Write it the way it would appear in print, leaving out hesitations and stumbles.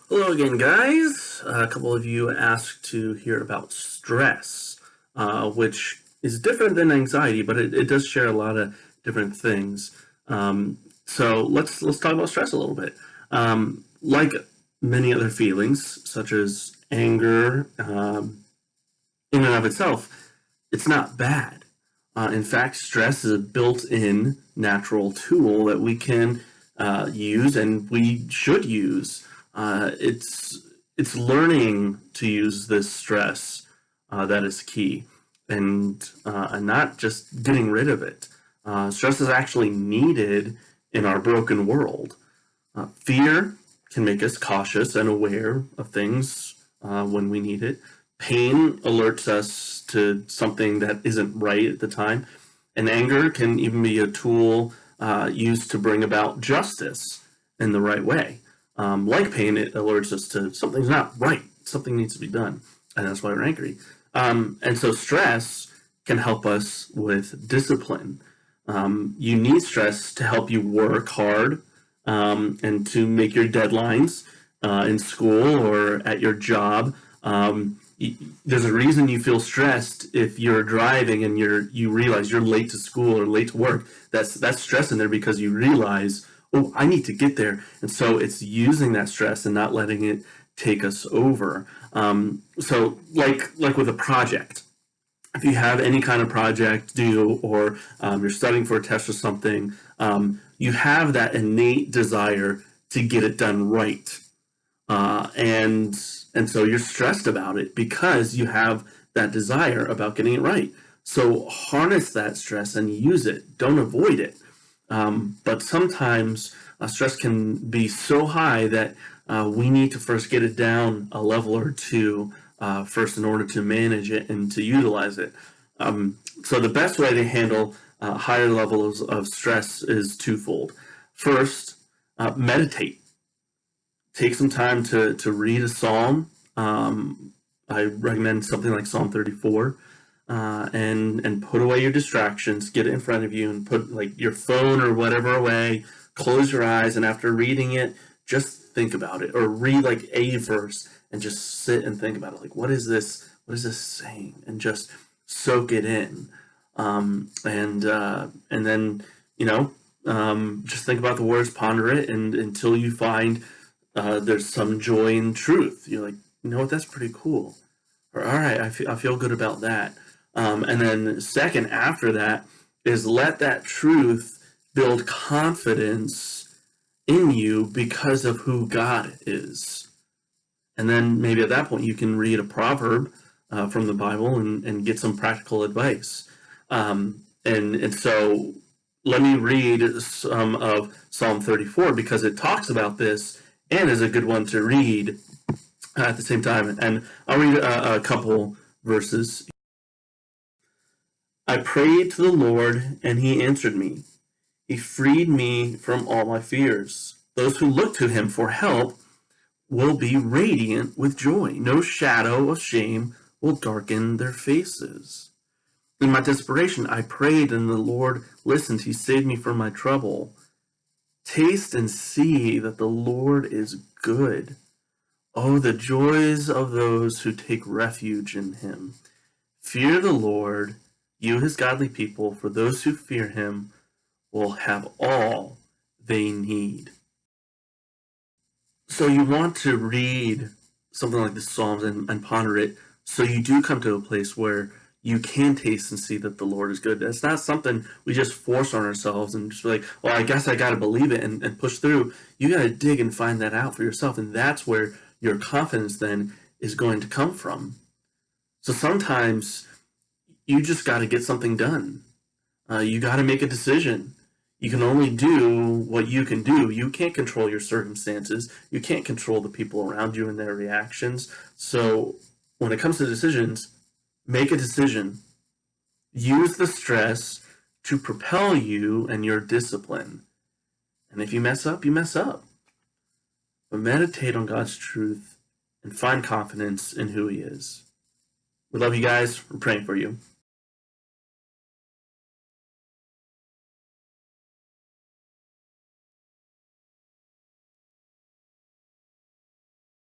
Hello again, guys. A couple of you asked to hear about stress, which is different than anxiety, but it does share a lot of different things. So let's talk about stress a little bit. Like many other feelings, such as anger, in and of itself, it's not bad. In fact, stress is a built-in natural tool that we can use and we should use. It's learning to use this stress that is key, and not just getting rid of it. Stress is actually needed in our broken world. Fear can make us cautious and aware of things when we need it. Pain alerts us to something that isn't right at the time. And anger can even be a tool used to bring about justice in the right way. Like pain, it alerts us to something's not right, something needs to be done, and that's why we're angry. And so stress can help us with discipline. You need stress to help you work hard and to make your deadlines in school or at your job. There's a reason you feel stressed if you're driving and you realize you're late to school or late to work. That's stress in there because you realize, oh, I need to get there, and so it's using that stress and not letting it take us over. So like with a project, if you have any kind of project due or you're studying for a test or something, you have that innate desire to get it done right, and so you're stressed about it because you have that desire about getting it right. So harness that stress and use it. Don't avoid it. But sometimes stress can be so high that we need to first get it down a level or two first in order to manage it and to utilize it. So the best way to handle higher levels of stress is twofold. First, meditate. Take some time to read a psalm. I recommend something like Psalm 34. And put away your distractions, get it in front of you, and put like your phone or whatever away. Close your eyes, and after reading it, just think about it, or read like a verse and just sit and think about it. Like, what is this? What is this saying? And just soak it in. And then just think about the words, ponder it, and until you find there's some joy in truth. You're like, you know what? That's pretty cool. Or all right, I feel good about that. And then second, after that, is let that truth build confidence in you because of who God is. And then maybe at that point you can read a proverb from the Bible and get some practical advice. And so let me read some of Psalm 34 because it talks about this and is a good one to read at the same time. And I'll read a couple verses. I prayed to the Lord, and he answered me. He freed me from all my fears. Those who look to him for help will be radiant with joy. No shadow of shame will darken their faces. In my desperation, I prayed, and the Lord listened. He saved me from my trouble. Taste and see that the Lord is good. Oh, the joys of those who take refuge in him. Fear the Lord, you his godly people, for those who fear him will have all they need. So you want to read something like the Psalms and ponder it so you do come to a place where you can taste and see that the Lord is good. It's not something we just force on ourselves and just be like, well, I guess I got to believe it and push through. You got to dig and find that out for yourself. And that's where your confidence then is going to come from. So sometimes you just got to get something done. You got to make a decision. You can only do what you can do. You can't control your circumstances. You can't control the people around you and their reactions. So when it comes to decisions, make a decision. Use the stress to propel you and your discipline. And if you mess up, you mess up. But meditate on God's truth and find confidence in who he is. We love you guys. We're praying for you.